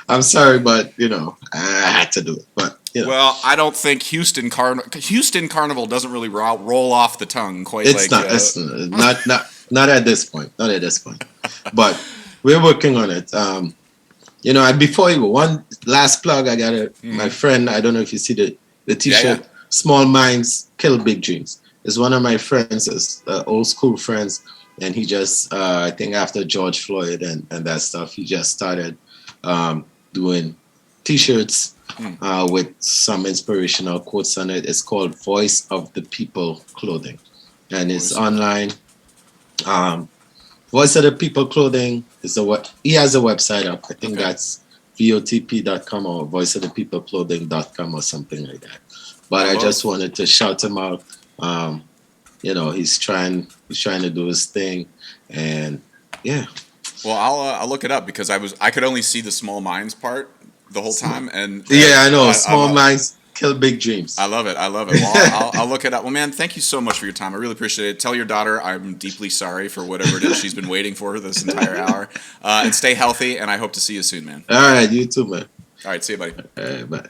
I'm sorry, but I had to do it. But well, I don't think Houston Carnival doesn't really roll off the tongue quite. It's like it's not at this point. Not at this point. But we're working on it. Before you go, one last plug. I got my friend. I don't know if you see the T-shirt, Small Minds, Kill Big Dreams. It's one of my friends, old school friends, and he just, I think after George Floyd and that stuff, he just started doing T-shirts with some inspirational quotes on it. It's called Voice of the People Clothing, and it's online. Voice of the People Clothing is he has a website up. I think that's VOTP.com or voiceofthepeopleclothing.com or something like that. But I just wanted to shout him out. He's trying to do his thing, and yeah. Well, I'll look it up because I could only see the small minds part the whole time, and I know small minds kill big dreams. I love it. Well, I'll look it up. Well, man, thank you so much for your time. I really appreciate it. Tell your daughter I'm deeply sorry for whatever it is she's been waiting for this entire hour, and stay healthy. And I hope to see you soon, man. All right, you too, man. All right, see you, buddy. All right, bye.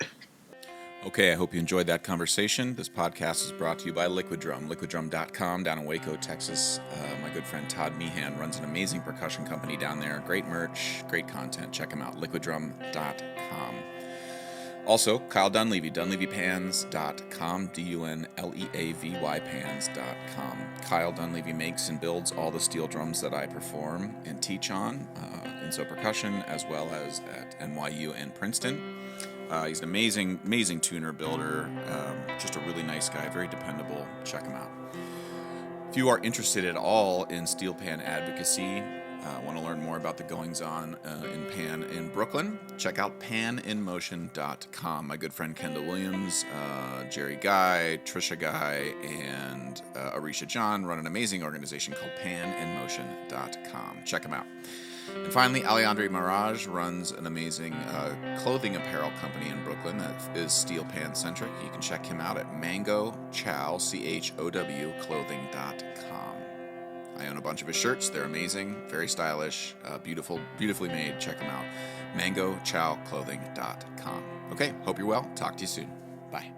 Okay, I hope you enjoyed that conversation. This podcast is brought to you by Liquid Drum, liquiddrum.com down in Waco, Texas. My good friend Todd Meehan runs an amazing percussion company down there. Great merch, great content. Check him out, liquiddrum.com. Also, Kyle Dunleavy, dunleavypans.com, DUNLEAVY pans.com. Kyle Dunleavy makes and builds all the steel drums that I perform and teach on, in So Percussion, as well as at NYU and Princeton. He's an amazing tuner builder, just a really nice guy, very dependable. Check him out. If you are interested at all in steel pan advocacy, want to learn more about the goings-on in pan in Brooklyn, check out paninmotion.com. My good friend Kendall Williams, Jerry Guy, Trisha Guy, and Arisha John run an amazing organization called paninmotion.com. Check them out. And finally, Alejandro Mirage runs an amazing clothing apparel company in Brooklyn that is steel pan centric. You can check him out at mangochow, CHOW, clothing.com. I own a bunch of his shirts. They're amazing, very stylish, beautifully made. Check them out. mangochowclothing.com. Okay, hope you're well. Talk to you soon. Bye.